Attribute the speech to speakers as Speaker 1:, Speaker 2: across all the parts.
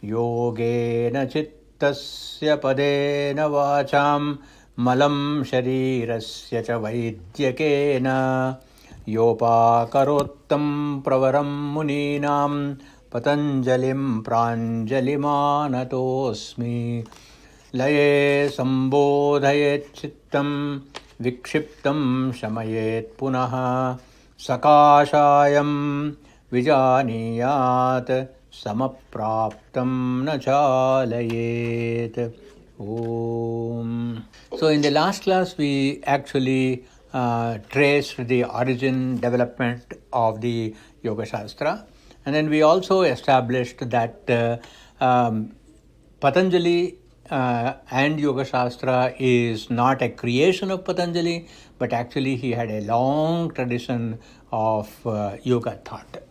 Speaker 1: Yogena chittasya padena vacham malam sharirasya cha vaidyakena yopakarottam pravaram muninam patanjalim pranjalimanatosmi लये संबोधयेत् चित्तं विक्षिप्तं शमयेत् पुनः सकाशायं विजानीयात् समप्राप्तं न चालयेत्. Om. So in the last class we actually traced the origin, development of the Yoga Shastra, and then we also established that Patanjali and Yoga Shastra is not a creation of Patanjali, but actually he had a long tradition of yoga thought.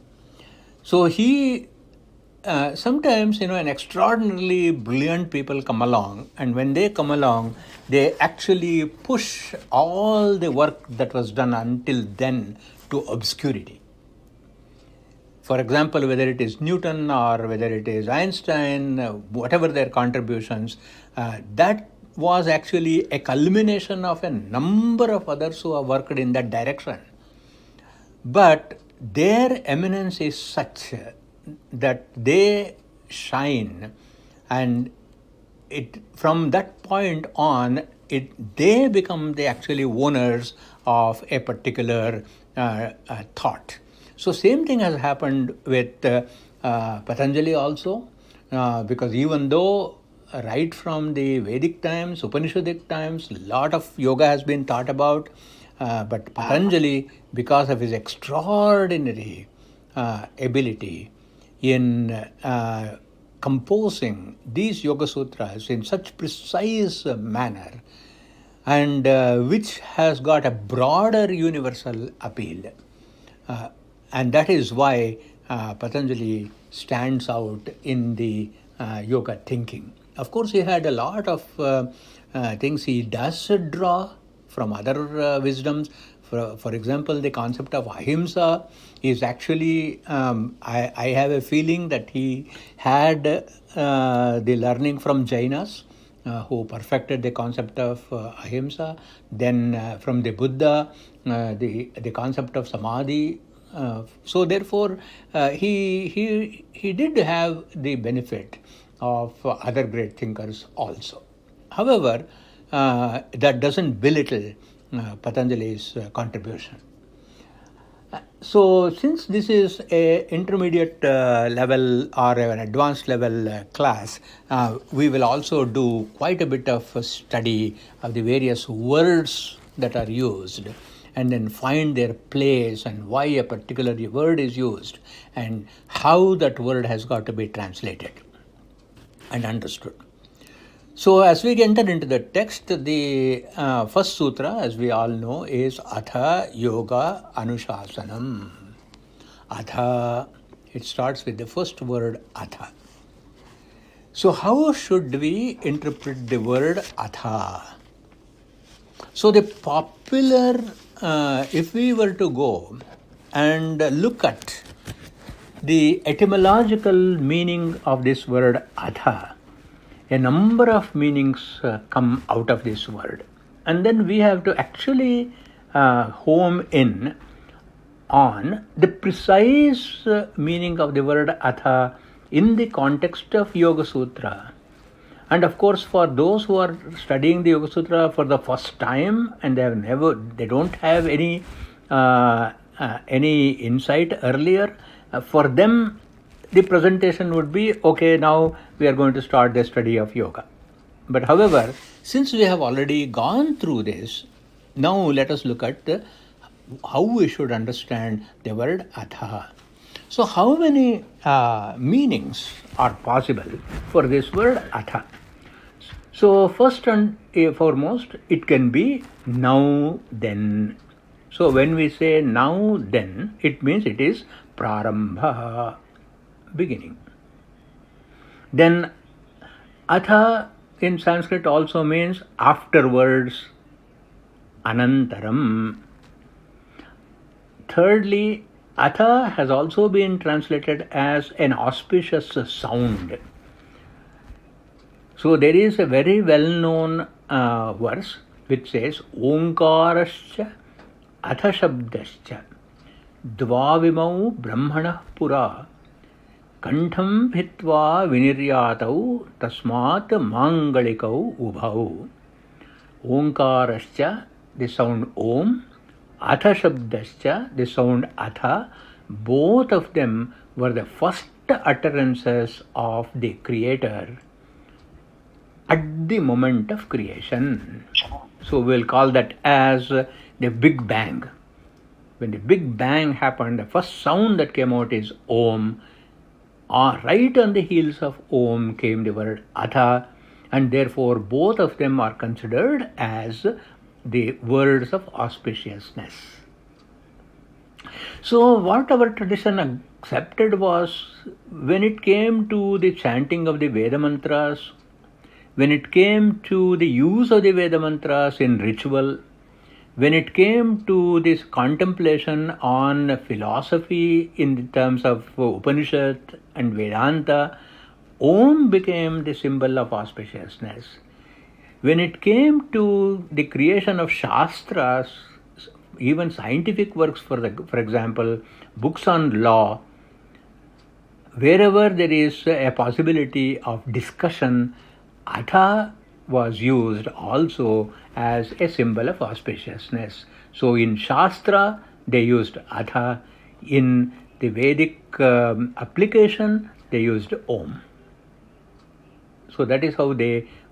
Speaker 1: So he sometimes, an extraordinarily brilliant people come along, and when they come along, they actually push all the work that was done until then to obscurity. For example, whether it is Newton or whether it is Einstein, whatever their contributions, that was actually a culmination of a number of others who have worked in that direction. But their eminence is such that they shine, and from that point on, they become the actually owners of a particular thought. So same thing has happened with Patanjali also, because even though right from the Vedic times, Upanishadic times, a lot of yoga has been thought about, but Patanjali, because of his extraordinary ability in composing these Yoga Sutras in such precise manner, and which has got a broader universal appeal. And that is why Patanjali stands out in the yoga thinking. Of course, he had a lot of things he does draw from other wisdoms. For example, the concept of ahimsa is actually, I have a feeling that he had the learning from Jainas, who perfected the concept of ahimsa. Then from the Buddha, the concept of samadhi. So therefore, he did have the benefit of other great thinkers also. However, that doesn't belittle Patanjali's contribution. So since this is a intermediate level or an advanced level class, we will also do quite a bit of study of the various words that are used, and then find their place and why a particular word is used and how that word has got to be translated and understood. So as we enter into the text, the first sutra, as we all know, is Atha Yoga Anushasanam. Atha, it starts with the first word Atha. So how should we interpret the word Atha? So the popular, if we were to go and look at the etymological meaning of this word Atha, a number of meanings come out of this word. And then we have to actually home in on the precise meaning of the word Atha in the context of Yoga Sutra. And of course, for those who are studying the Yoga Sutra for the first time and they don't have any insight earlier, for them the presentation would be, okay, now we are going to start the study of yoga. But however, since we have already gone through this, now let us look at how we should understand the word Atha. So how many meanings are possible for this word Atha? So first and foremost, it can be now then. So when we say now then, it means it is prarambha, beginning. Then Atha in Sanskrit also means afterwards, anantaram. Thirdly, Atha has also been translated as an auspicious sound. So there is a very well-known verse which says, Omkarascha atha shabdascha dvavimau brahmanah pura kantham bhitva viniryatau tasmat mangalikau ubhau. Omkarascha, the sound Om, atha shabdascha, the sound atha, both of them were the first utterances of the Creator at the moment of creation. So we'll call that as the Big Bang. When the Big Bang happened, the first sound that came out is Om. Right on the heels of Om came the word Atha, and therefore both of them are considered as the words of auspiciousness. So what our tradition accepted was, when it came to the chanting of the Veda mantras, when it came to the use of the Veda mantras in ritual, when it came to this contemplation on philosophy in terms of Upanishad and Vedanta, Om became the symbol of auspiciousness. When it came to the creation of Shastras, even scientific works, for example, books on law, wherever there is a possibility of discussion, Atha was used also as a symbol of auspiciousness. So in Shastra, they used Atha. In the Vedic application, they used Om. So that is how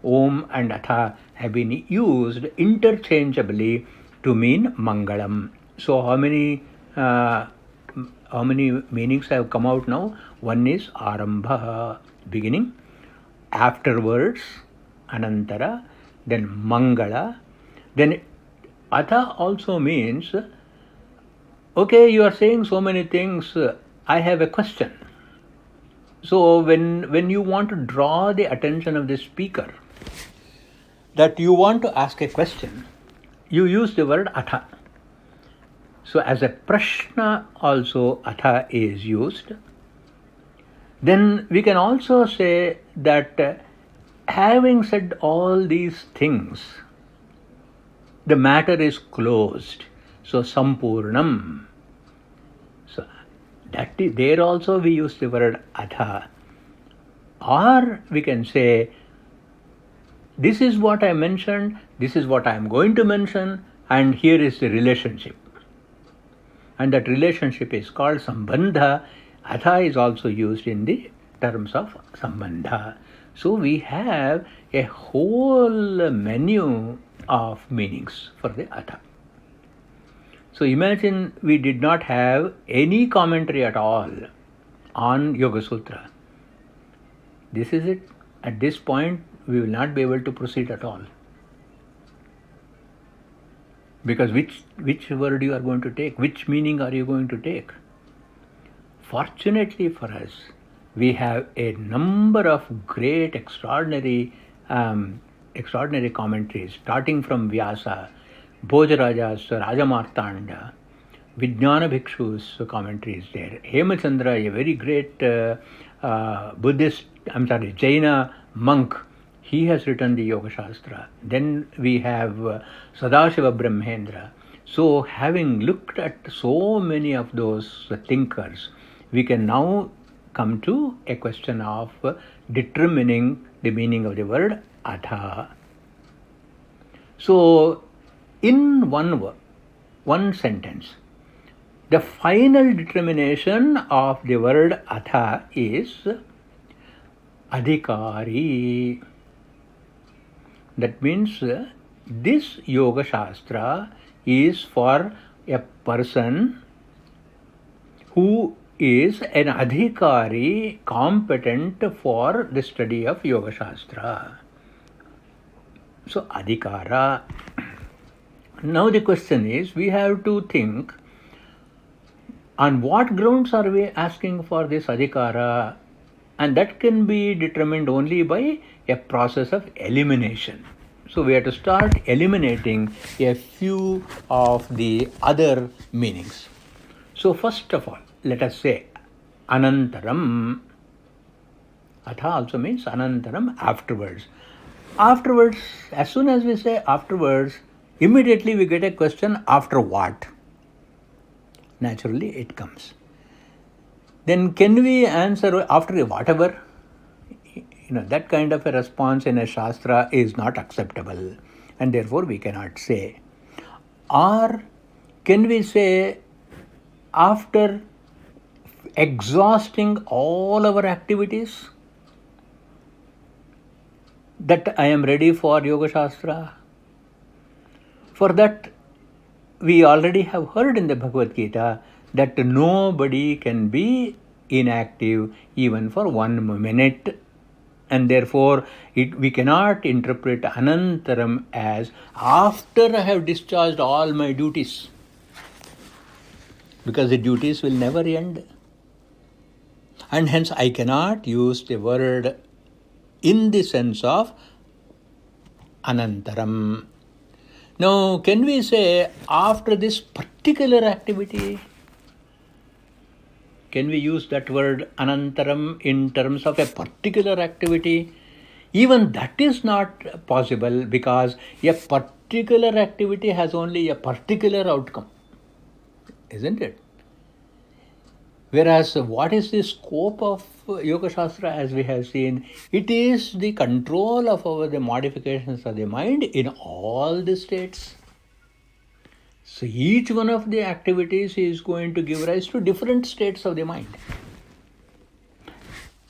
Speaker 1: Om and Atha have been used interchangeably to mean Mangalam. So how many meanings have come out now? One is Arambha, beginning. Afterwards, Anantara, then Mangala. Then Atha also means, okay, you are saying so many things, I have a question. So when you want to draw the attention of the speaker, that you want to ask a question, you use the word Atha. So as a prashna also Atha is used. Then we can also say that having said all these things, the matter is closed. So Sampurnam. So that is, there also we use the word Atha. Or we can say, this is what I mentioned, this is what I am going to mention, and here is the relationship. And that relationship is called Sambandha. Atha is also used in the terms of Sambandha. So we have a whole menu of meanings for the Atha. So imagine we did not have any commentary at all on Yoga Sutra. This is it. At this point, we will not be able to proceed at all. Because which word you are going to take? Which meaning are you going to take? Fortunately for us, we have a number of great, extraordinary commentaries, starting from Vyasa, Bhojaraja's Rajamartanda, Vijnana Bhikshu's commentaries there, Hemachandra, a very great Jaina monk, he has written the Yoga Shastra. Then we have Sadashiva Brahmendra. So having looked at so many of those thinkers, we can now come to a question of determining the meaning of the word Atha. So in one sentence, the final determination of the word Atha is Adhikari. That means this Yoga Shastra is for a person who is an Adhikari, competent for the study of Yoga Shastra. So Adhikara. Now the question is, we have to think, on what grounds are we asking for this Adhikara? And that can be determined only by a process of elimination. So we have to start eliminating a few of the other meanings. So first of all, let us say Anantaram. Atha also means anantaram, afterwards. Afterwards, as soon as we say afterwards, immediately we get a question, after what? Naturally, it comes. Then can we answer after whatever? That kind of a response in a Shastra is not acceptable, and therefore we cannot say. Or can we say after exhausting all our activities that I am ready for Yoga Shastra? For that, we already have heard in the Bhagavad Gita that nobody can be inactive even for 1 minute, and therefore we cannot interpret anantaram as after I have discharged all my duties, because the duties will never end. And hence I cannot use the word in the sense of anantaram. Now, can we say after this particular activity? Can we use that word anantaram in terms of a particular activity? Even that is not possible, because a particular activity has only a particular outcome, isn't it? Whereas what is the scope of Yoga Shastra, as we have seen? It is the control of the modifications of the mind in all the states. So each one of the activities is going to give rise to different states of the mind.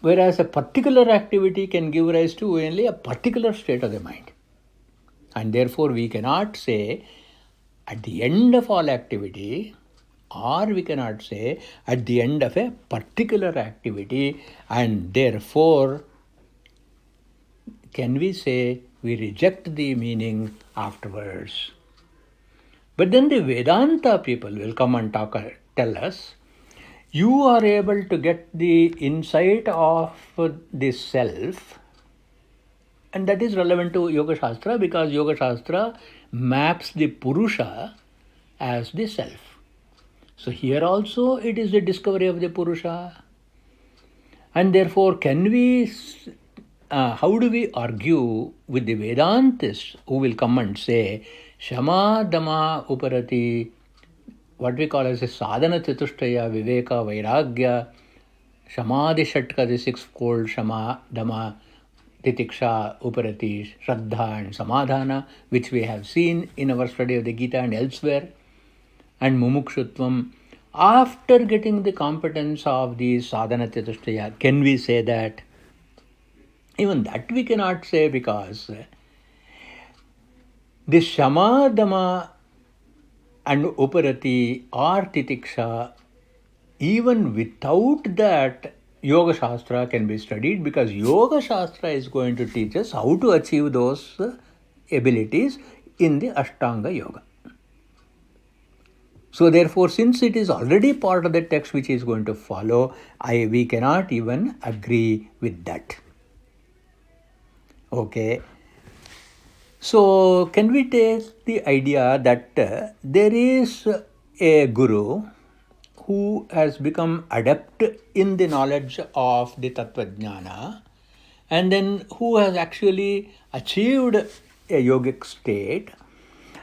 Speaker 1: Whereas a particular activity can give rise to only a particular state of the mind. And therefore we cannot say at the end of all activity, or we cannot say at the end of a particular activity, and therefore can we say we reject the meaning afterwards. But then the Vedanta people will come and tell us, you are able to get the insight of the self, and that is relevant to Yoga Shastra, because Yoga Shastra maps the Purusha as the self. So here also it is the discovery of the Purusha. And therefore how do we argue with the Vedantists who will come and say, Shama Dama Uparati, what we call as a Sadhana Chatushtaya, Viveka, Vairagya, Samadhi Shatka, the sixfold Shama, Dama, Titiksha, Uparati, Shraddha and Samadhana, which we have seen in our study of the Gita and elsewhere, and Mumukshutvam. After getting the competence of the Sadhana Chatushtaya, can we say that? Even that we cannot say, because the Shama, Dama and Uparati or Titiksha, even without that, Yoga Shastra can be studied, because Yoga Shastra is going to teach us how to achieve those abilities in the Ashtanga Yoga. So therefore, since it is already part of the text which is going to follow, we cannot even agree with that. Okay. So can we take the idea that there is a guru who has become adept in the knowledge of the Tattva Jnana, and then who has actually achieved a yogic state,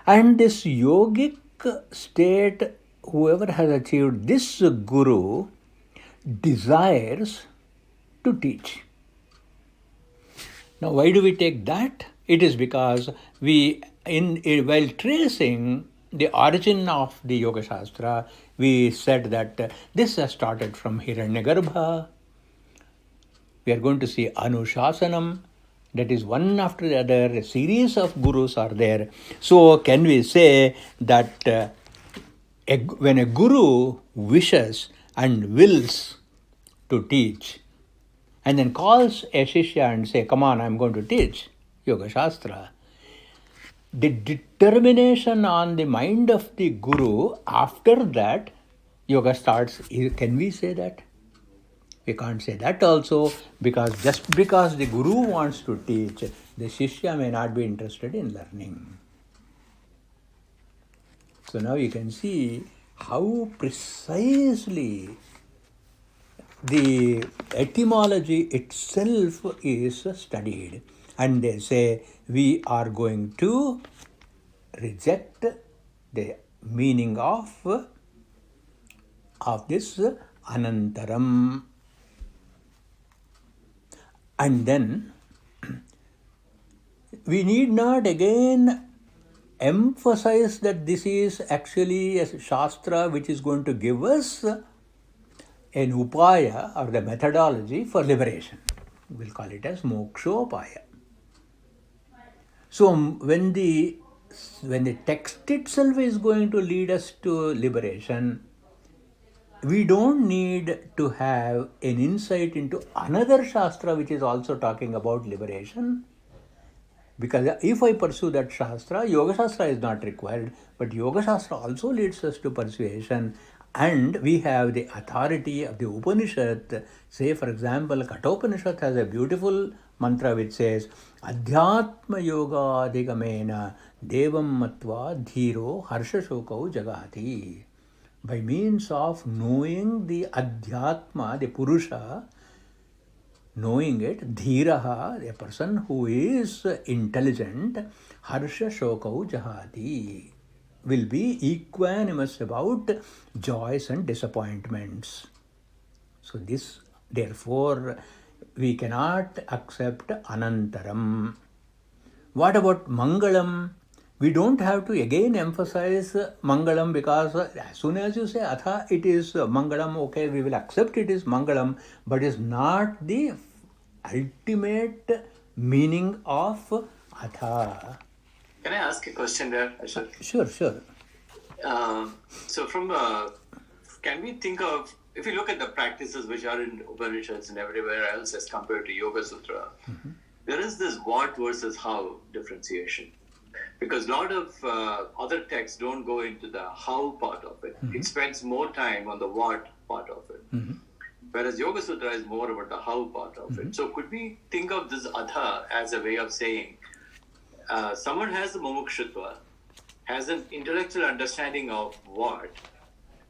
Speaker 1: and this yogic state, whoever has achieved this guru desires to teach. Now, why do we take that? It is because while tracing the origin of the Yoga Shastra, we said that this has started from Hiranyagarbha. We are going to see Anushasanam, that is one after the other, a series of gurus are there. So can we say that when a guru wishes and wills to teach, and then calls a Shishya and say, come on, I'm going to teach Yoga Shastra, the determination on the mind of the guru, after that, yoga starts. Can we say that? We can't say that also, because just because the guru wants to teach, the Shishya may not be interested in learning. So now you can see how precisely the etymology itself is studied, and they say we are going to reject the meaning of this anantaram. And then we need not again emphasize that this is actually a shastra which is going to give us an upaya or the methodology for liberation. We'll call it as mokshopaya. So when the text itself is going to lead us to liberation, we don't need to have an insight into another shastra which is also talking about liberation. Because if I pursue that shastra, Yoga Shastra is not required, but Yoga Shastra also leads us to persuasion, and we have the authority of the Upanishad. Say, for example, Kathopanishad has a beautiful mantra which says, Adhyatma Yoga Digamena Devam Matva Dhiro Harsha Shokau Jagati. By means of knowing the Adhyatma, the Purusha, knowing it, dhiraha, a person who is intelligent, harsha shokau jahati, will be equanimous about joys and disappointments. So this, therefore, we cannot accept anantaram. What about mangalam? We don't have to again emphasize mangalam, because as soon as you say atha, it is mangalam, okay, we will accept it is mangalam, but it's not the ultimate meaning of atha.
Speaker 2: Can I ask a question there, Ashok?
Speaker 1: Sure.
Speaker 2: So can we think of, if you look at the practices which are in Upanishads and everywhere else as compared to Yoga Sutra, there is this what versus how differentiation. Because a lot of other texts don't go into the how part of it. It spends more time on the what part of it. Whereas Yoga Sutra is more about the how part of it. So could we think of this atha as a way of saying, someone has the mumukshutva, has an intellectual understanding of what,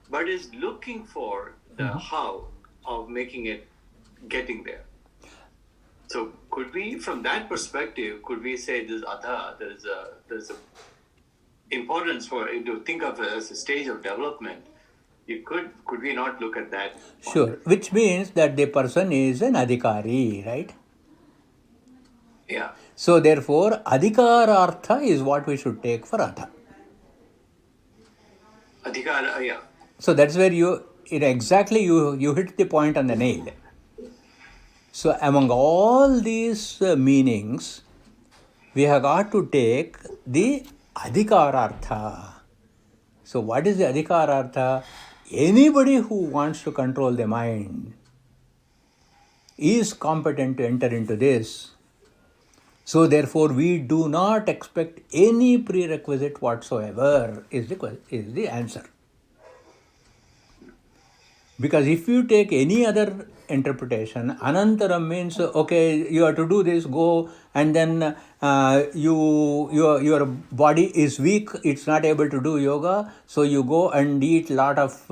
Speaker 2: but is looking for the how of making it, getting there. So could we, from that perspective, could we say this atha, there's a importance for it to think of it as a stage of development? Could we not look at that?
Speaker 1: Sure, which means that the person is an adhikari, right?
Speaker 2: Yeah.
Speaker 1: So therefore, adhikarartha is what we should take for atha.
Speaker 2: Adhikara, yeah.
Speaker 1: So that's where you hit the point on the nail. So among all these meanings, we have got to take the adhikarartha. So what is the adhikarartha? Anybody who wants to control the mind is competent to enter into this. So therefore, we do not expect any prerequisite whatsoever is the answer. Because if you take any other interpretation, anantaram means, okay, you have to do this, go, and then your body is weak, it's not able to do yoga, so you go and eat lot of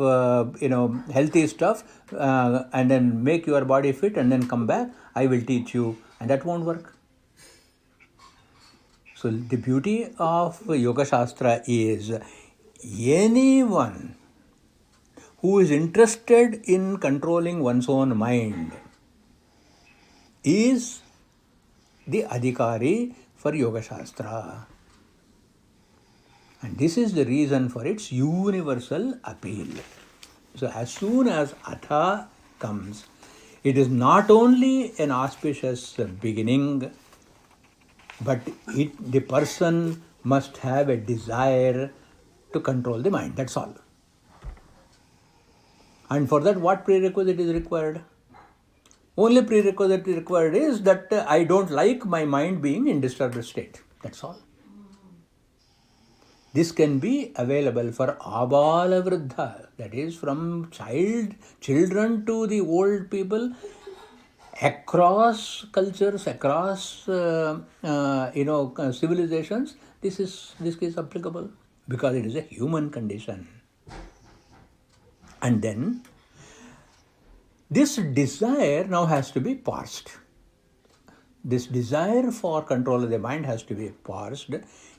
Speaker 1: healthy stuff, and then make your body fit, and then come back, I will teach you, and that won't work. So the beauty of Yoga Shastra is anyone who is interested in controlling one's own mind is the adhikari for Yoga Shastra. And this is the reason for its universal appeal. So as soon as atha comes, it is not only an auspicious beginning, but the person must have a desire to control the mind. That's all. And for that, what prerequisite is required? Only prerequisite required is that I don't like my mind being in disturbed state. That's all. This can be available for abala vriddha, that is from children to the old people, across cultures, across civilizations. This is applicable because it is a human condition. And then This desire now has to be parsed. This desire for control of the mind has to be parsed.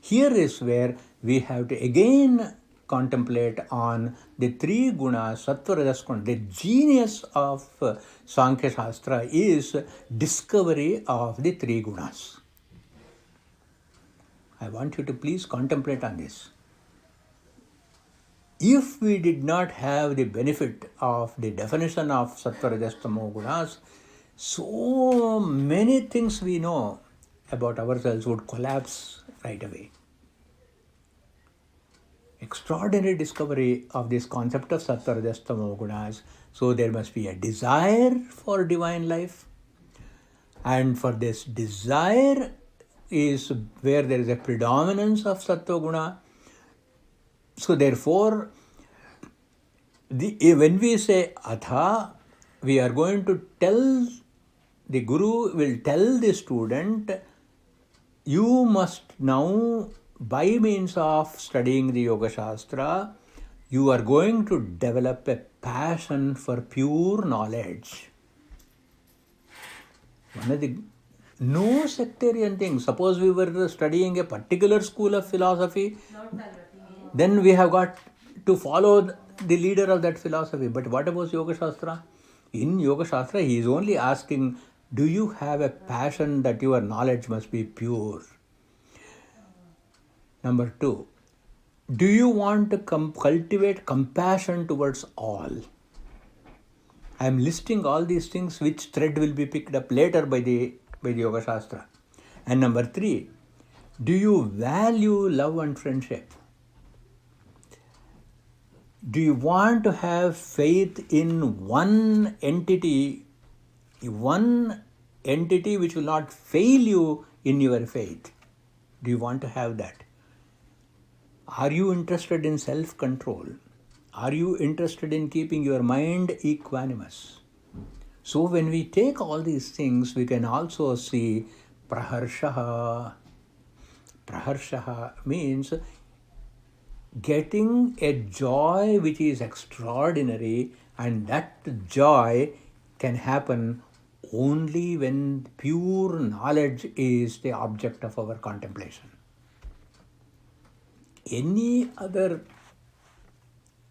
Speaker 1: Here is where we have to again contemplate on the three gunas, sattva, rajas, guna. The genius of Sankhya Shastra is discovery of the three gunas. I want you to please contemplate on this. If we did not have the benefit of the definition of sattva, rajas, tamo gunas, so many things we know about ourselves would collapse right away. Extraordinary discovery of this concept of sattva, rajas, tamo gunas. So there must be a desire for divine life, and for this desire is where there is a predominance of sattva guna. So therefore, when we say atha, we are going to tell, the Guru will tell the student, you must now, by means of studying the Yoga Shastra, you are going to develop a passion for pure knowledge. One of the no sectarian thing. Suppose we were studying a particular school of philosophy, then we have got to follow the leader of that philosophy. But what about Yoga Shastra? In Yoga Shastra, he is only asking, do you have a passion that your knowledge must be pure? Number 2, do you want to cultivate compassion towards all? I am listing all these things which thread will be picked up later by the Yoga Shastra. And number 3, do you value love and friendship? Do you want to have faith in one entity which will not fail you in your faith? Do you want to have that? Are you interested in self-control? Are you interested in keeping your mind equanimous? So when we take all these things, we can also see praharshaha. Praharshaha means getting a joy which is extraordinary, and that joy can happen only when pure knowledge is the object of our contemplation. Any other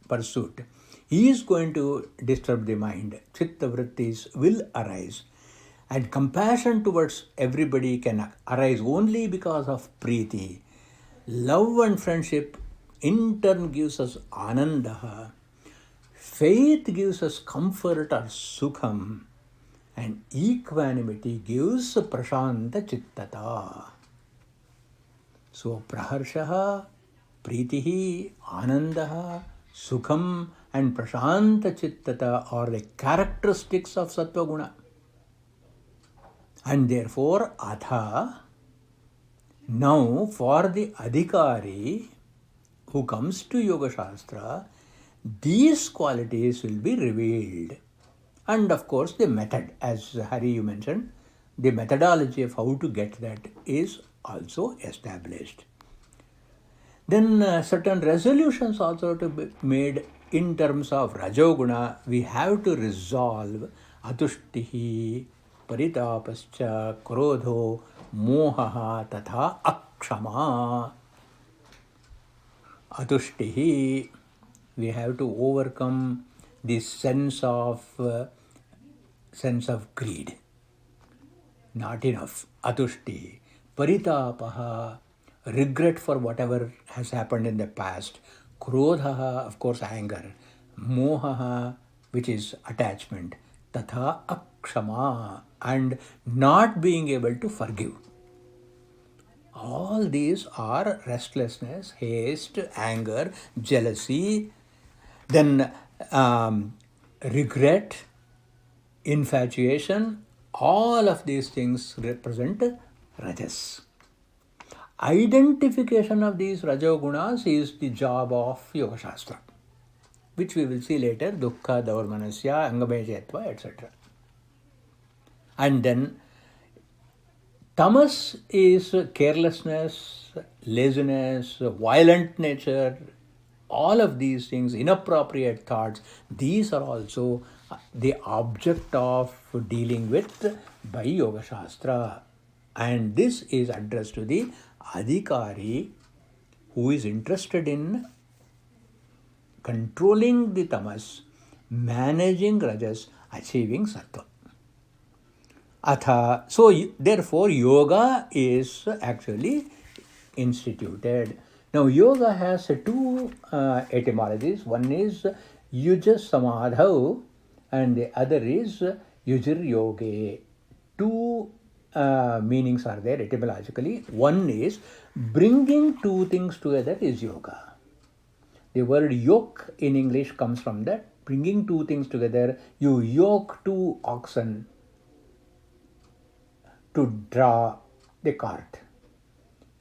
Speaker 1: pursuit is going to disturb the mind. Chitta vrittis will arise, and compassion towards everybody can arise only because of preeti. Love and friendship in turn gives us ananda. Faith gives us comfort or sukham, and equanimity gives prashanta chittata. So praharshaha, pritihi, anandaha, sukham and prashanta chittata are the characteristics of sattva guna. And therefore atha, now for the adhikari who comes to Yoga Shastra, these qualities will be revealed. And of course the method, as Hari you mentioned, the methodology of how to get that is also established. Then certain resolutions also to be made in terms of Rajoguna. We have to resolve atushtihi, paritapascha, krodho, mohaha, tatha akshama. Atushtihi, we have to overcome this sense of greed. Not enough. Atushti. Paritapaha, regret for whatever has happened in the past. Krodhaha, of course, anger. Mohaha, which is attachment. Tatha akshama, and not being able to forgive. All these are restlessness, haste, anger, jealousy, then regret, infatuation. All of these things represent rajas. Identification of these rajogunas is the job of Yoga Shastra, which we will see later, dukkha, daurmanasya, angamejetva, etc. And then tamas is carelessness, laziness, violent nature, all of these things, inappropriate thoughts. These are also the object of dealing with by Yoga Shastra. And this is addressed to the adhikari who is interested in controlling the tamas, managing rajas, achieving sattva. Atha, so therefore yoga is actually instituted. Now yoga has two etymologies. One is yujas samadhau and the other is yujir yoge. Two meanings are there etymologically. One is bringing two things together is yoga. The word yoke in English comes from that, bringing two things together. You yoke two oxen to draw the cart.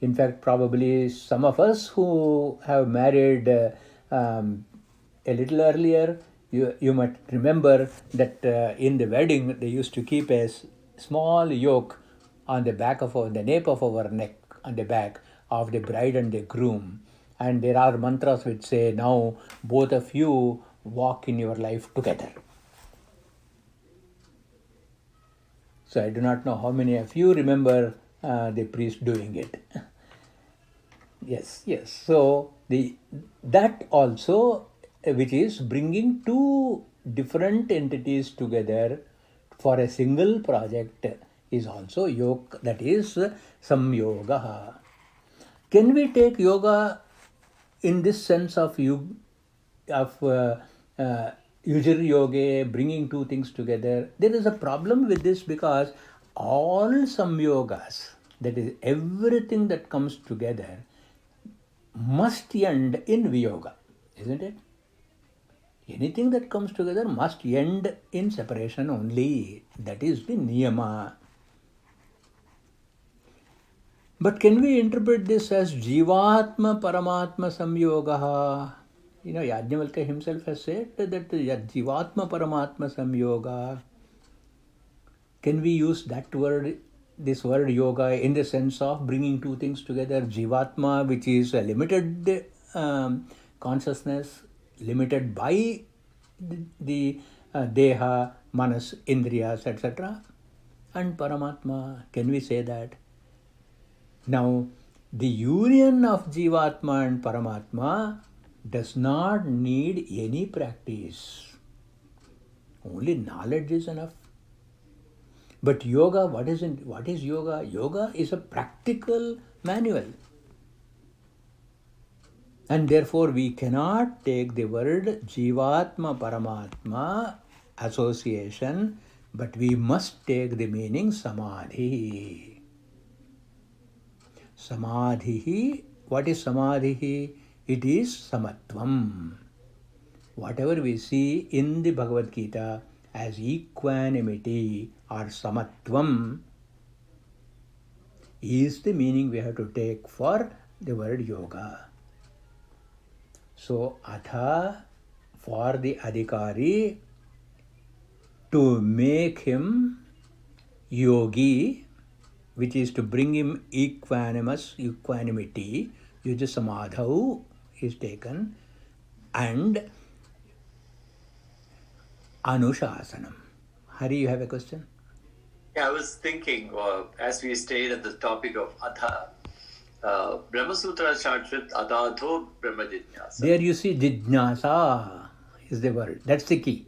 Speaker 1: In fact, probably some of us who have married a little earlier, you might remember that in the wedding they used to keep a small yoke on the back of the nape of our neck, on the back of the bride and the groom. And there are mantras which say, now both of you walk in your life together. So I do not know how many of you remember the priest doing it. Yes. So that also, which is bringing two different entities together for a single project, is also yoga, that is samyoga. Can we take yoga in this sense of yujir yoga, bringing two things together? There is a problem with this because all samyogas, that is everything that comes together, must end in viyoga, isn't it? Anything that comes together must end in separation only. That is the niyama. But can we interpret this as Jivatma Paramatma Samyoga? Yajnavalkya himself has said that Jivatma Paramatma Samyoga. Can we use that word, this word yoga, in the sense of bringing two things together? Jivatma, which is a limited consciousness, limited by the deha, manas, indriyas, etc. And Paramatma, can we say that? Now, the union of Jivatma and Paramatma does not need any practice. Only knowledge is enough. But yoga, what is yoga? Yoga is a practical manual. And therefore, we cannot take the word Jivatma Paramatma association, but we must take the meaning Samadhi. Samadhi, what is Samadhi? It is Samatvam. Whatever we see in the Bhagavad Gita as equanimity or Samatvam is the meaning we have to take for the word yoga. So, atha, for the adhikari, to make him yogi, which is to bring him equanimity, yuja samadhau is taken, and anushasanam. Hari, you have a question?
Speaker 2: Yeah, I was thinking, as we stayed at the topic of Atha, Brahma Sutra starts with Adadho Brahma Jijnasa.
Speaker 1: There you see Jijnasa is the word. That's the key.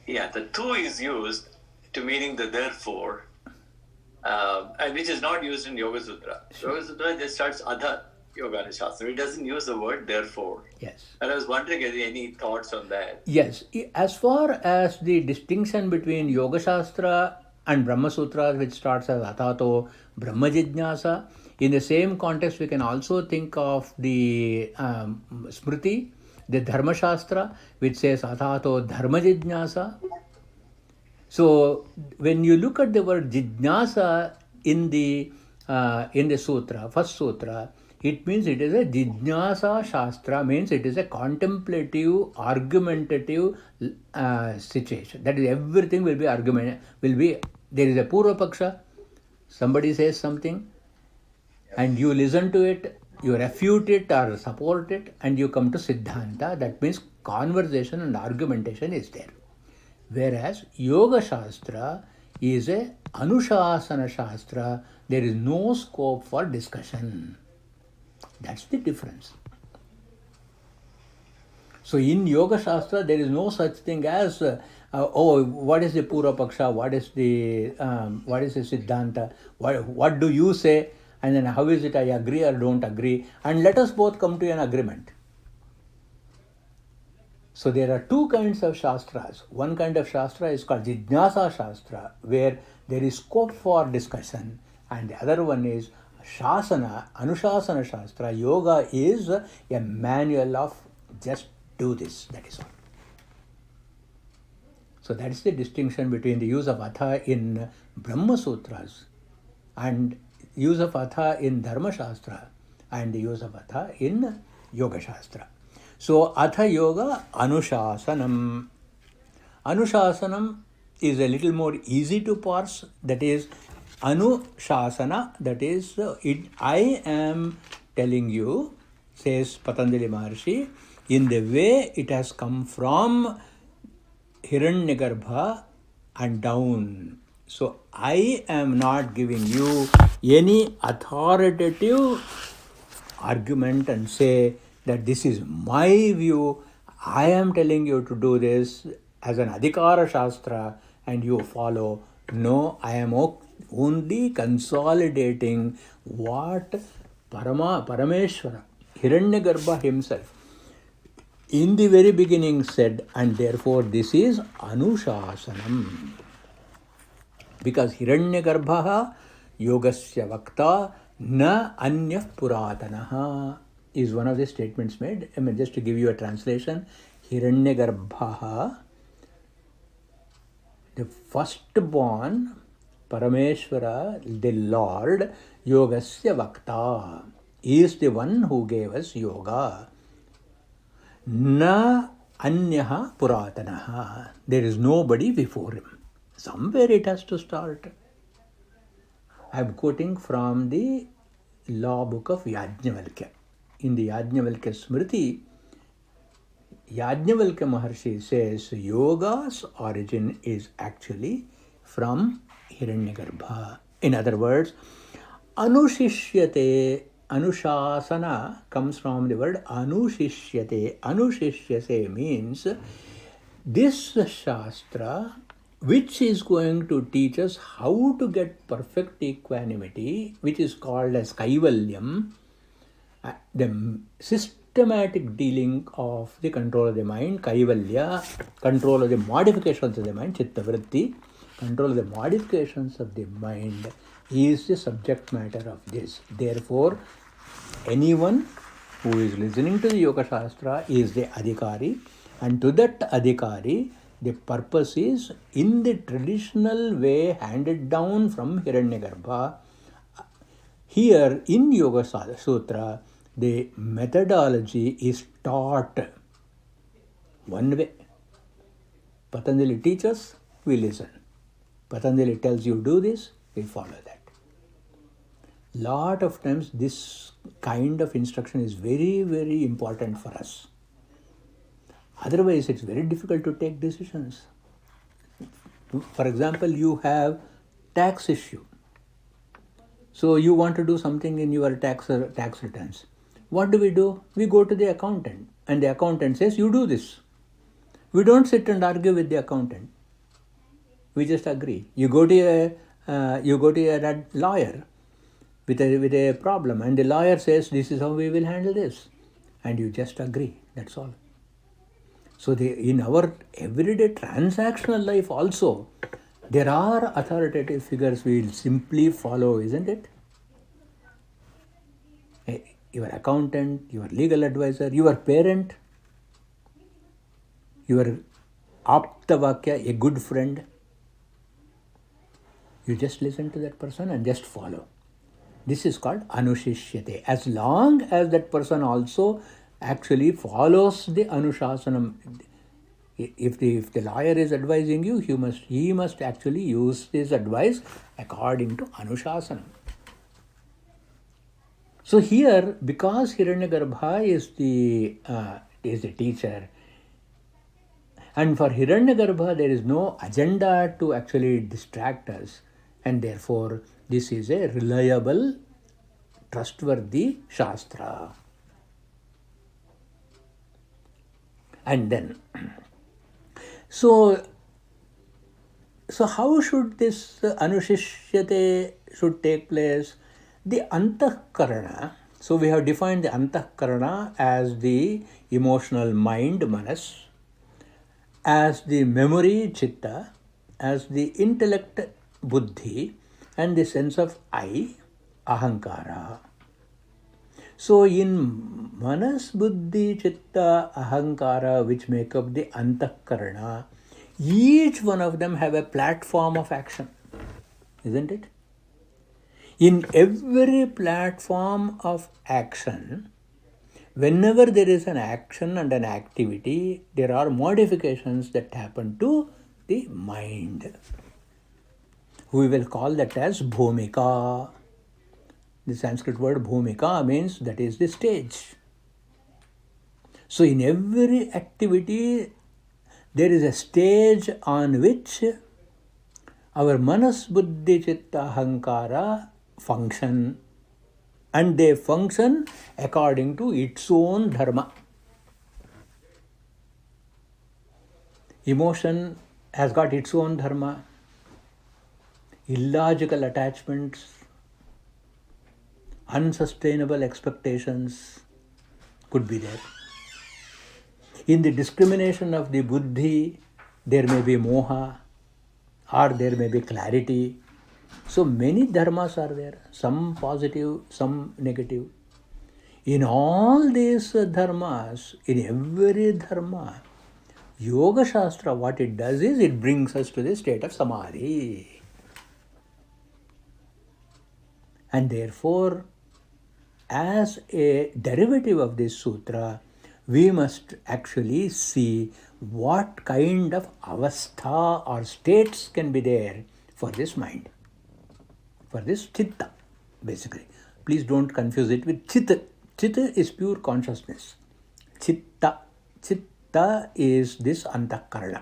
Speaker 2: Yeah, the tu is used to meaning the therefore, and which is not used in Yoga Sutra. Yoga Sutra just starts Adha Yoga Shastra. It doesn't use the word therefore.
Speaker 1: Yes.
Speaker 2: And I was wondering, any thoughts on that?
Speaker 1: Yes. As far as the distinction between Yoga Shastra and Brahma Sutra, which starts as Atato Brahma Jijnasa, in the same context, we can also think of the Smriti, the Dharma Shastra, which says Atato Dharma Jijnasa. So, when you look at the word Jijnasa in the sutra, first sutra, it means it is a Jijnasa Shastra, means it is a contemplative, argumentative situation. That is, everything will be argument, there is a Purva Paksha, somebody says something, and you listen to it, you refute it or support it, and you come to Siddhanta. That means conversation and argumentation is there. Whereas Yoga Shastra is a Anushasana Shastra. There is no scope for discussion. That's the difference. So in Yoga Shastra, there is no such thing as, what is the Purva Paksha, what is the Siddhanta, what do you say, and then how is it I agree or don't agree, and let us both come to an agreement. So there are two kinds of Shastras. One kind of Shastra is called Jijnasa Shastra, where there is scope for discussion, and the other one is Shasana, Anushasana Shastra. Yoga is a manual of just do this, that is all. So that is the distinction between the use of Atha in Brahma Sutras and use of Atha in Dharma Shastra and the use of Atha in Yoga Shastra. So Atha Yoga Anushasanam. Anushasanam is a little more easy to parse. That is Anushasana, that is I am telling you, says Patanjali Maharshi, in the way it has come from Hiranyagarbha and down. So I am not giving you any authoritative argument and say that this is my view. I am telling you to do this as an Adhikara Shastra and you follow. No, I am only consolidating what Parameshwara, Hiranyagarbha himself, in the very beginning said, and therefore this is Anushasanam. Because Hiranyagarbha yogasya vakta na anya puratanaha is one of the statements made. I mean, just to give you a translation, Hiranyagarbha, the firstborn, Parameshwara, the Lord, yogasya vakta, is the one who gave us yoga. Na anyaha puratanaha. There is nobody before him. Somewhere it has to start. I am quoting from the law book of Yajnavalkya. In the Yajnavalkya Smriti, Yajnavalkya Maharshi says yoga's origin is actually from Hiranyagarbha. In other words, Anushishyate, Anushasana comes from the word Anushishyate. Anushishyase means this Shastra, which is going to teach us how to get perfect equanimity, which is called as Kaivalyam, the systematic dealing of the control of the mind, Kaivalya, control of the modifications of the mind, Chitta Vritti, control of the modifications of the mind is the subject matter of this. Therefore, anyone who is listening to the Yoga Shastra is the Adhikari, and to that Adhikari, the purpose is, in the traditional way handed down from Hiranyagarbha, here in Yoga Sutra, the methodology is taught one way. Patanjali teaches, we listen. Patanjali tells you do this, we follow that. Lot of times this kind of instruction is very, very important for us. Otherwise, it's very difficult to take decisions. For example, you have tax issue. So you want to do something in your tax returns. What do? We go to the accountant, and the accountant says, you do this. We don't sit and argue with the accountant. We just agree. You go to a lawyer with a problem, and the lawyer says, this is how we will handle this. And you just agree. That's all. So in our everyday transactional life also, there are authoritative figures we will simply follow, isn't it? Your accountant, your legal advisor, your parent, your aptavakya, a good friend. You just listen to that person and just follow. This is called Anushishyate. As long as that person also actually follows the Anushasanam. If the lawyer is advising you, he must actually use his advice according to Anushasanam. So here, because Hiranyagarbha is the teacher, And for Hiranyagarbha, there is no agenda to actually distract us, and therefore this is a reliable, trustworthy Shastra. And then, so how should this Anushishyate should take place? The Antahkarana, so we have defined the Antahkarana as the emotional mind, Manas, as the memory, Chitta, as the intellect, Buddhi, and the sense of I, Ahankara. So in Manas, Buddhi, Chitta, Ahankara, which make up the Antahkarana, each one of them have a platform of action, isn't it? In every platform of action, whenever there is an action and an activity, there are modifications that happen to the mind. We will call that as bhumika. The Sanskrit word bhumika means that is the stage. So in every activity, there is a stage on which our manas, buddhi, chitta, ahankara function, and they function according to its own dharma. Emotion has got its own dharma. Illogical attachments, unsustainable expectations could be there. In the discrimination of the buddhi, there may be moha, or there may be clarity. So many dharmas are there, some positive, some negative. In all these dharmas, in every dharma, Yoga Shastra, what it does is it brings us to the state of Samadhi. And therefore, as a derivative of this sutra, we must actually see what kind of avastha or states can be there for this mind, for this chitta, basically. Please don't confuse it with chitta. Chitta is pure consciousness. Chitta is this antahkarana.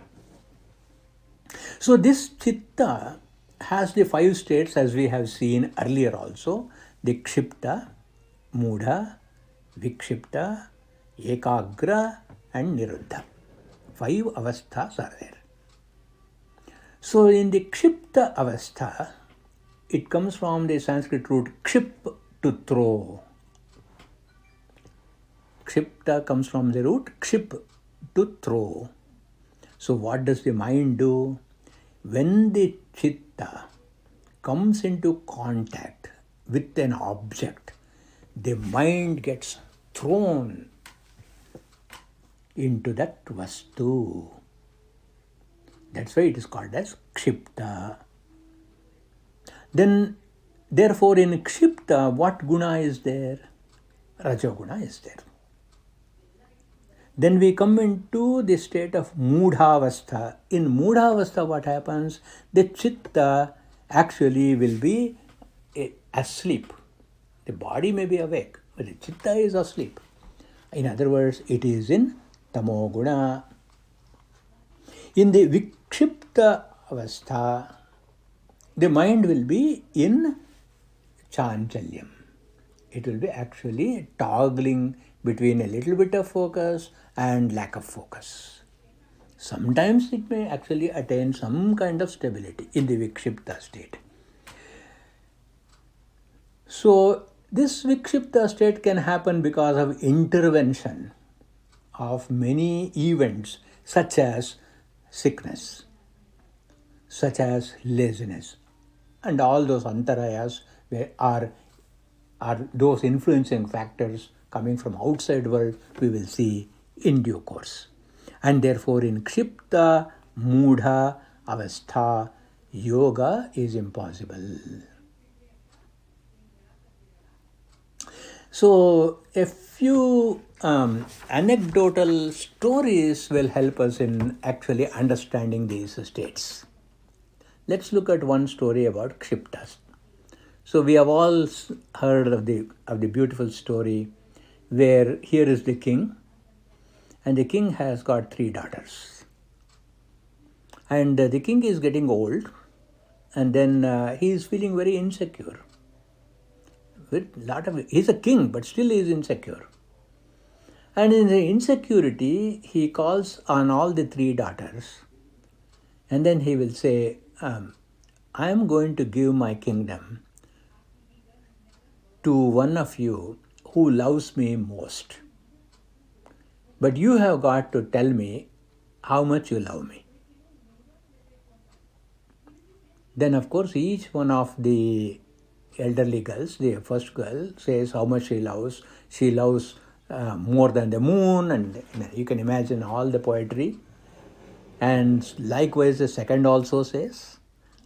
Speaker 1: So this chitta has the 5 states as we have seen earlier also. The kshipta, mudha, vikshipta, ekagra and niruddha. 5 avasthas are there. So in the kshipta avastha, it comes from the Sanskrit root kship, to throw. Kshipta comes from the root kship, to throw. So what does the mind do? When the chitta comes into contact with an object, the mind gets thrown into that vastu. That's why it is called as kshipta. Then, therefore, in kshipta, what guna is there? Rajoguna is there. Then we come into the state of mudhavastha. In mudhavastha, what happens? The chitta actually will be asleep. The body may be awake, but the chitta is asleep. In other words, it is in tamoguna. In the vikshipta avastha, the mind will be in chanchalyam. It will be actually toggling between a little bit of focus and lack of focus. Sometimes it may actually attain some kind of stability in the vikshipta state. So this vikshipta state can happen because of intervention of many events such as sickness, such as laziness, and all those antarayas are those influencing factors coming from outside world we will see in due course. And therefore in kshipta, mudha, avastha, yoga is impossible. So a few anecdotal stories will help us in actually understanding these states. Let's look at one story about kshiptas. So we have all heard of the beautiful story where here is the king, and the king has got 3 daughters. And the king is getting old, and then he is feeling very insecure. He's a king, but still he is insecure. And in the insecurity, he calls on all the three daughters, and then he will say, I am going to give my kingdom to one of you who loves me most. But you have got to tell me how much you love me. Then, of course, each one of the elderly girls, the first girl, says how much she loves. She loves more than the moon, and you can imagine all the poetry. And likewise, the second also says,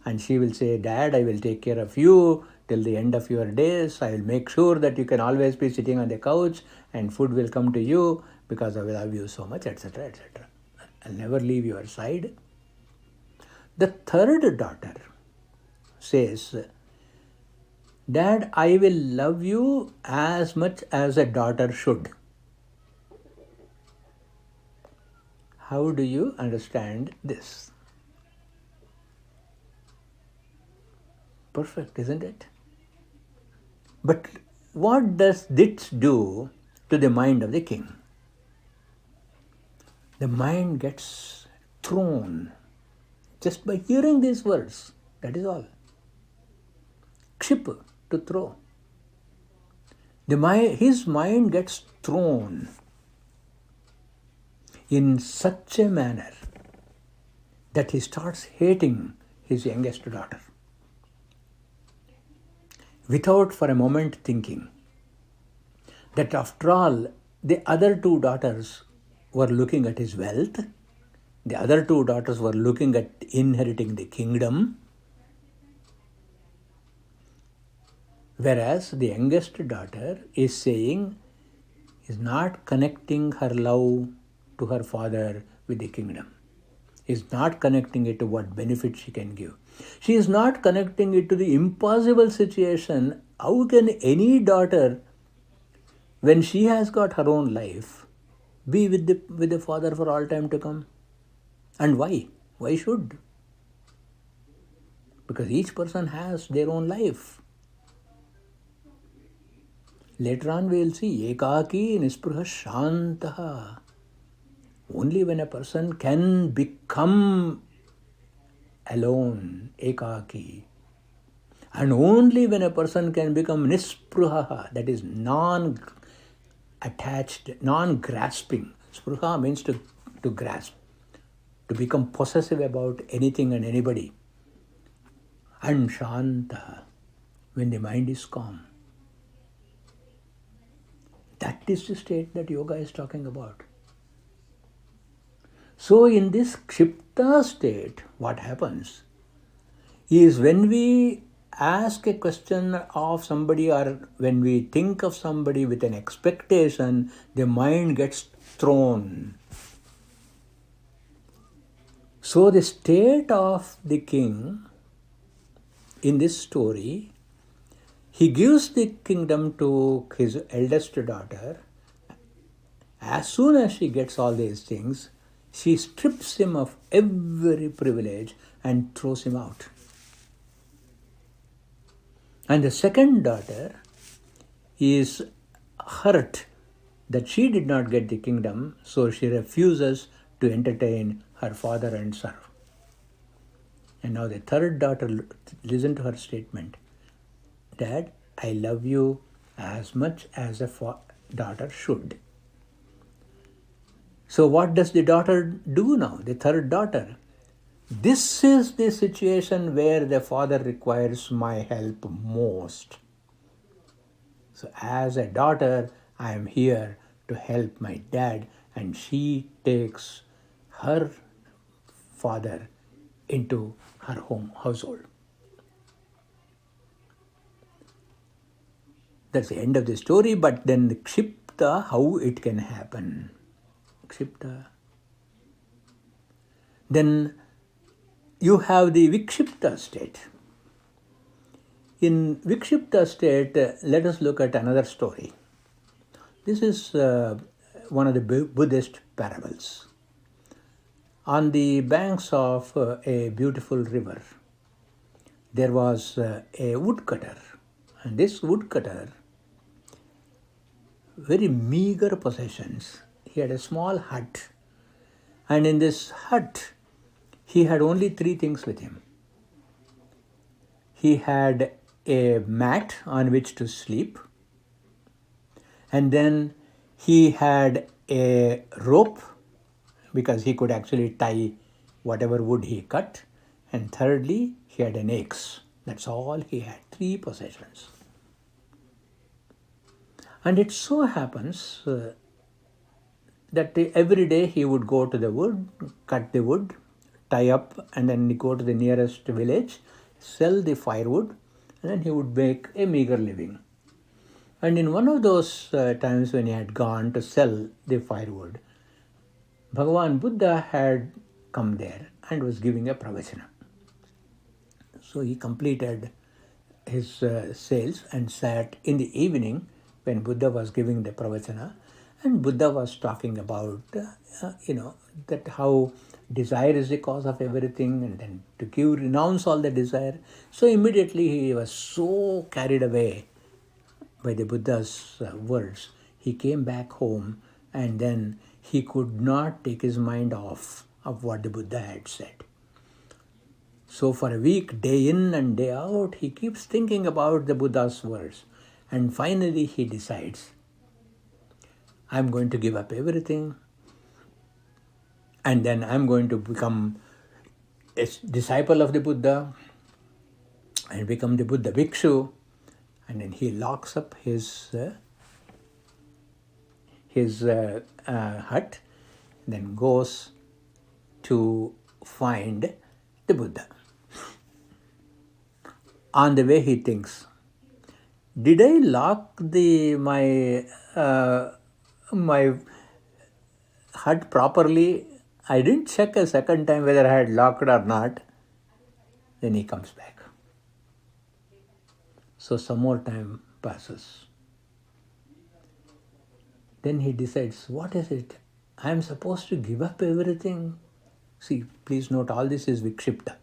Speaker 1: and she will say, Dad, I will take care of you till the end of your days. I will make sure that you can always be sitting on the couch and food will come to you because I will love you so much, etc., etc. I'll never leave your side. The third daughter says, Dad, I will love you as much as a daughter should. How do you understand this? Perfect, isn't it? But what does this do to the mind of the king? The mind gets thrown just by hearing these words. That is all. Kship, to throw. His mind gets thrown in such a manner that he starts hating his youngest daughter, without for a moment thinking that after all, the other two daughters were looking at his wealth, the other two daughters were looking at inheriting the kingdom, whereas the youngest daughter is saying, is not connecting her love to her father with the kingdom, is not connecting it to what benefit she can give. She is not connecting it to the impossible situation. How can any daughter, when she has got her own life, be with the father for all time to come? And why? Why should? Because each person has their own life. Later on we will see, ekaki nispruha shantaha. Only when a person can become alone, ekaki, and only when a person can become nispruha, that is non-attached, non-grasping. Spruha means to grasp, to become possessive about anything and anybody. And shanta, when the mind is calm. That is the state that yoga is talking about. So in this kshipta state, what happens is when we ask a question of somebody or when we think of somebody with an expectation, the mind gets thrown. So the state of the king in this story, he gives the kingdom to his eldest daughter. As soon as she gets all these things, she strips him of every privilege and throws him out. And the second daughter is hurt that she did not get the kingdom, so she refuses to entertain her father and serve. And now the third daughter, listen to her statement. Dad, I love you as much as a daughter should. So what does the daughter do now, the third daughter? This is the situation where the father requires my help most. So as a daughter, I am here to help my dad, and she takes her father into her household. That's the end of the story, but then the kshipta, how it can happen. Kshipta. Then you have the vikshipta state. In vikshipta state, let us look at another story. This is one of the Buddhist parables. On the banks of a beautiful river, there was a woodcutter. And this woodcutter, very meager possessions. He had a small hut. And in this hut, he had only three things with him. He had a mat on which to sleep. And then he had a rope, because he could actually tie whatever wood he cut. And thirdly, he had an axe. That's all he had, three possessions. And it so happens that every day he would go to the wood, cut the wood, tie up, and then go to the nearest village, sell the firewood, and then he would make a meager living. And in one of those times when he had gone to sell the firewood, Bhagavan Buddha had come there and was giving a pravachana. So he completed his sales and sat in the evening when Buddha was giving the pravachana, and Buddha was talking about, that how desire is the cause of everything, and then to renounce all the desire. So immediately he was so carried away by the Buddha's words, he came back home, and then he could not take his mind off of what the Buddha had said. So for a week, day in and day out, he keeps thinking about the Buddha's words. And finally he decides, I'm going to give up everything, and then I'm going to become a disciple of the Buddha and become the Buddha Bhikshu. And then he locks up his hut, then goes to find the Buddha. On the way he thinks, did I lock my hut properly? I didn't check a second time whether I had locked or not. Then he comes back. So some more time passes. Then he decides, what is it? I am supposed to give up everything. See, please note, all this is Vikshipta.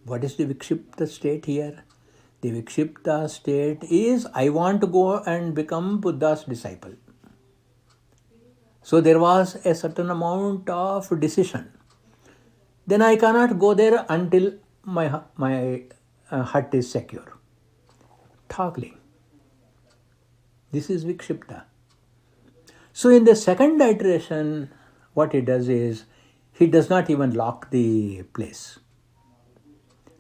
Speaker 1: What is the Vikshipta state here? The Vikshipta state is, I want to go and become Buddha's disciple. So there was a certain amount of decision. Then I cannot go there until my hut is secure. Toggling. This is Vikshipta. So in the second iteration, what he does is, he does not even lock the place.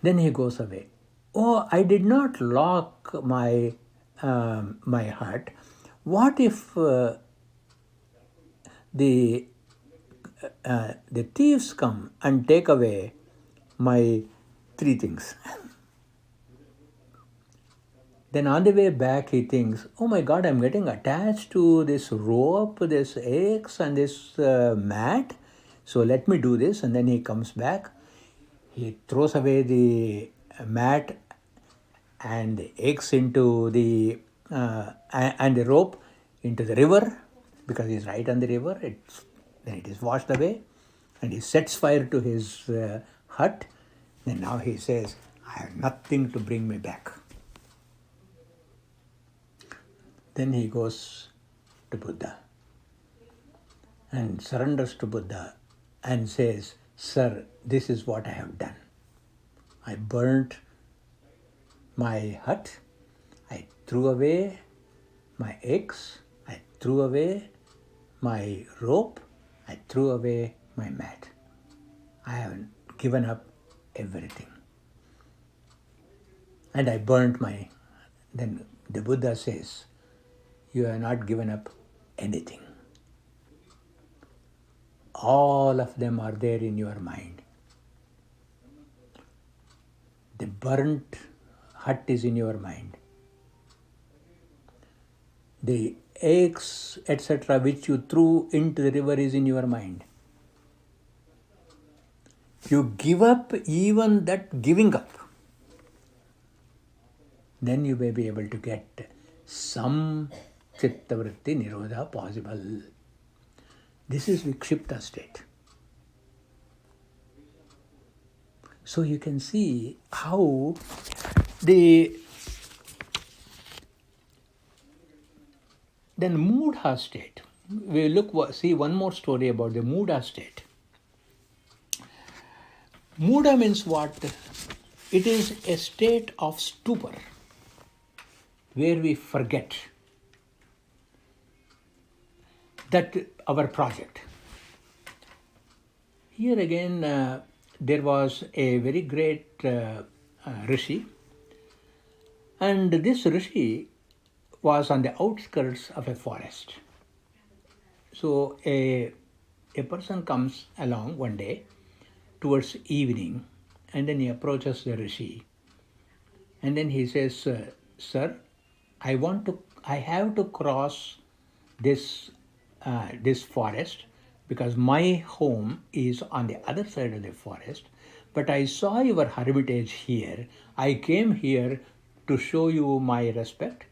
Speaker 1: Then he goes away. Oh, I did not lock my hut. What if the thieves come and take away my three things? Then on the way back he thinks, oh my God, I'm getting attached to this rope, this axe and this mat. So let me do this. And then he comes back. He throws away the mat and the axe into the and the rope into the river, because he's right on the river. Then it is washed away, and he sets fire to his hut. Then now he says, I have nothing to bring me back. Then he goes to Buddha and surrenders to Buddha and says, Sir, this is what I have done. I burnt my hut, I threw away my axe, I threw away my rope, I threw away my mat. I have given up everything. And I burnt Then the Buddha says, you have not given up anything. All of them are there in your mind. The burnt hut is in your mind. The axe, etc., which you threw into the river is in your mind. You give up even that giving up. Then you may be able to get some Chittavritti Nirodha possible. This is Vikshipta state. So you can see how the then Moodha state. We see one more story about the Moodha state. Moodha means what? It is a state of stupor where we forget that our project. Here again, there was a very great rishi, and this rishi was on the outskirts of a forest. So a person comes along one day towards evening, and then he approaches the rishi, and then he says, "Sir, I have to cross this forest because my home is on the other side of the forest, but I saw your hermitage here. I came here to show you my respect,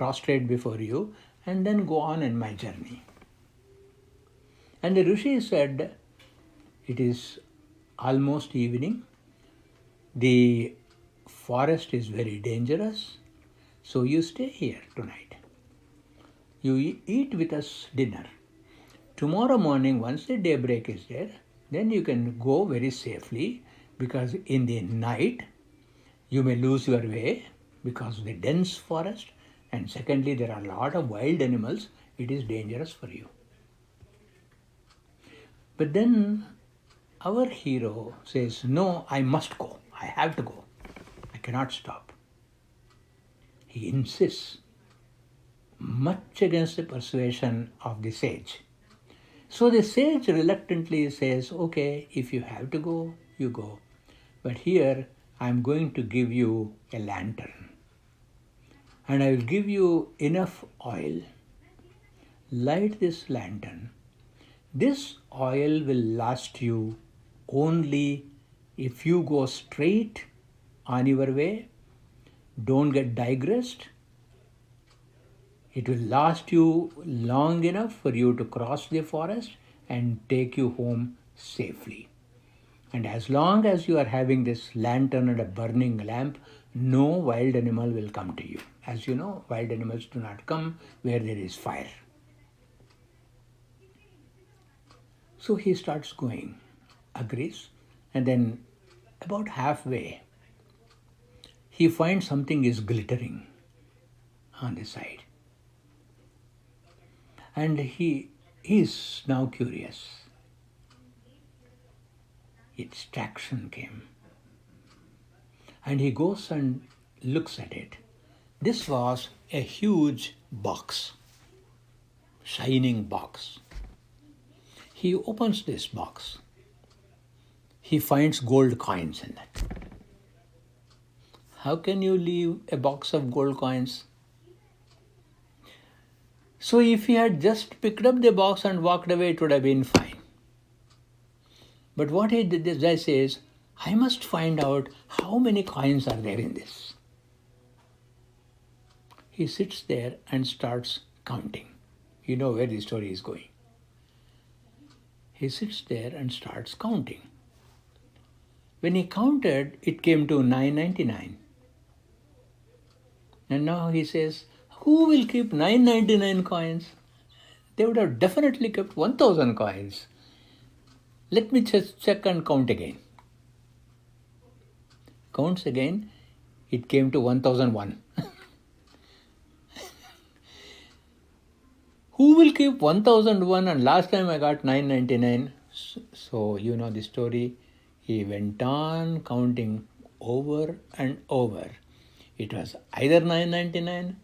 Speaker 1: prostrate before you, and then go on in my journey." And the rishi said, "It is almost evening. The forest is very dangerous, so you stay here tonight. You eat with us dinner. Tomorrow morning, once the daybreak is there, then you can go very safely, because in the night you may lose your way because of the dense forest, and secondly, there are a lot of wild animals. It is dangerous for you." But then our hero says, "No, I must go. I have to go. I cannot stop." He insists, much against the persuasion of the sage. So the sage reluctantly says, "Okay, if you have to go, you go. But here I am going to give you a lantern. And I will give you enough oil. Light this lantern. This oil will last you only if you go straight on your way. Don't get digressed. It will last you long enough for you to cross the forest and take you home safely. And as long as you are having this lantern and a burning lamp, no wild animal will come to you. As you know, wild animals do not come where there is fire." So he starts going, agrees, and then about halfway, he finds something is glittering on the side. And he is now curious. Distraction came. And he goes and looks at it. This was a huge box, shining box. He opens this box. He finds gold coins in it. How can you leave a box of gold coins? So if he had just picked up the box and walked away, it would have been fine. But what he did, this guy says, "I must find out how many coins are there in this." He sits there and starts counting. You know where the story is going. He sits there and starts counting. When he counted, it came to 999. And now he says, who will keep 999 coins? They would have definitely kept 1000 coins. Let me just check and count again. Counts again, it came to 1001. Who will keep 1001? And last time I got 999. So you know the story. He went on counting over and over. It was either 999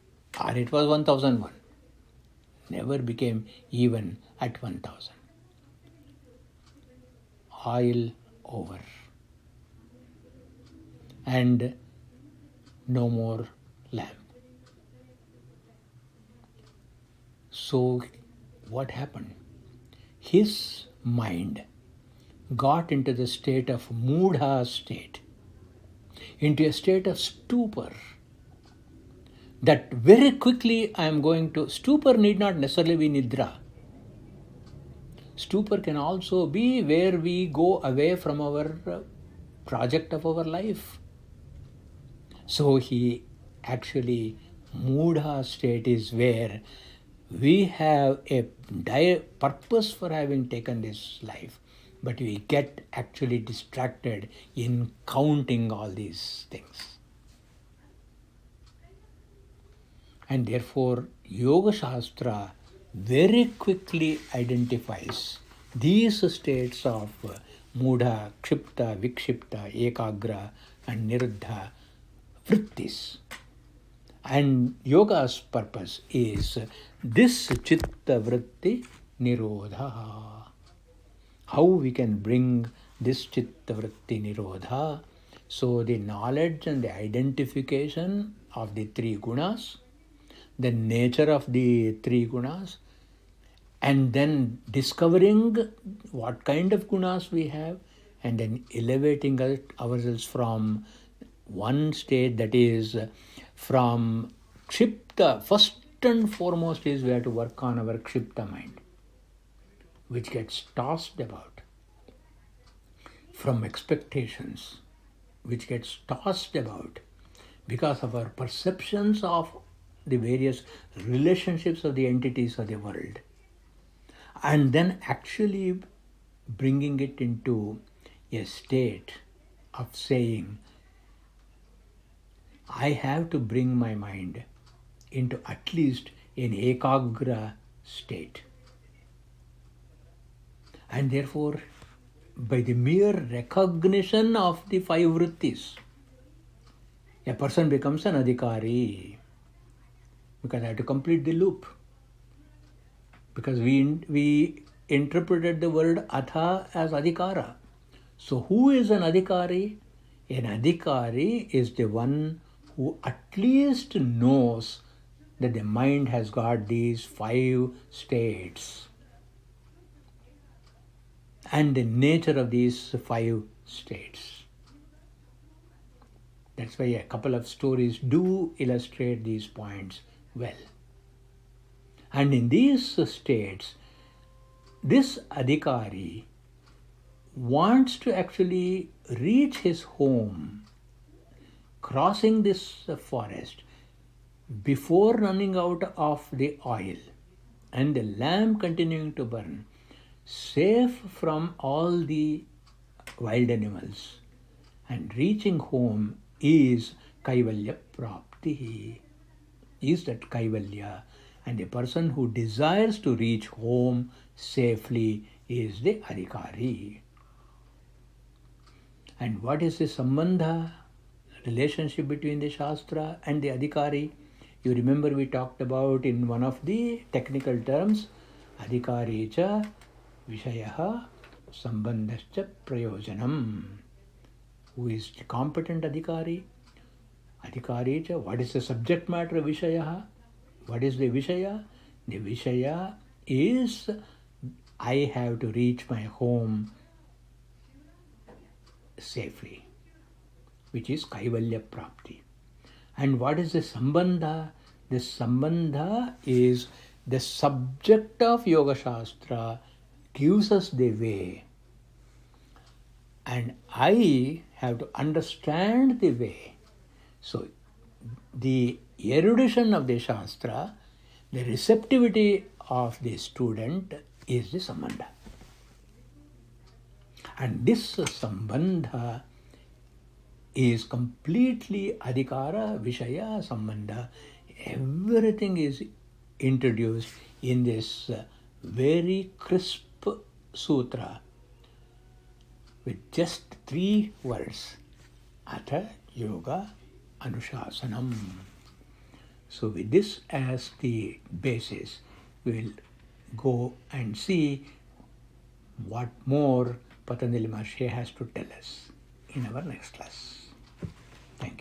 Speaker 1: or it was 1001. Never became even at 1000. Oil over. And no more lamp. So what happened? His mind got into the state of Moodha state, into a state of stupor, that very quickly I am going to, stupor need not necessarily be nidra. Stupor can also be where we go away from our project of our life. So he actually, Moodha state is where we have a purpose for having taken this life, but we get actually distracted in counting all these things. And therefore, Yoga Shastra very quickly identifies these states of Mudha, Kshipta, Vikshipta, Ekagra, and Niruddha vrittis. And yoga's purpose is this chitta vritti nirodha. How we can bring this chitta vritti nirodha? So the knowledge and the identification of the three gunas, the nature of the three gunas, and then discovering what kind of gunas we have, and then elevating ourselves from one state, that is from Kshipta. First and foremost is we have to work on our Kshipta mind, which gets tossed about, from expectations, which gets tossed about because of our perceptions of the various relationships of the entities of the world, and then actually bringing it into a state of saying, I have to bring my mind into at least an ekagra state. And therefore, by the mere recognition of the five vrittis, a person becomes an adhikari, because I have to complete the loop. Because we interpreted the word atha as adhikara. So who is an adhikari? An adhikari is the one who at least knows that the mind has got these five states and the nature of these five states. That's why a couple of stories do illustrate these points well. And in these states, this adhikari wants to actually reach his home, crossing this forest before running out of the oil and the lamp continuing to burn, safe from all the wild animals, and reaching home is kaivalya prapti, is that kaivalya. And a person who desires to reach home safely is the adhikari. And what is the sambandha, relationship between the Shastra and the adhikari? You remember we talked about in one of the technical terms, adhikari cha vishayaha sambandhascha prayojanam. Who is the competent adhikari? Adhikari cha, what is the subject matter of vishayaha? What is the Vishaya? The Vishaya is I have to reach my home safely, which is Kaivalya Prapti. And what is the Sambandha? The Sambandha is the subject of Yoga Shastra, gives us the way. And I have to understand the way. So the erudition of the Shastra, the receptivity of the student is the Sambandha. And this Sambandha is completely adhikara, Vishaya, Sambandha. Everything is introduced in this very crisp sutra with just 3 words, Atha Yoga Anushasanam. So with this as the basis, we will go and see what more Patanjali Maharshi has to tell us in our next class. Thank you.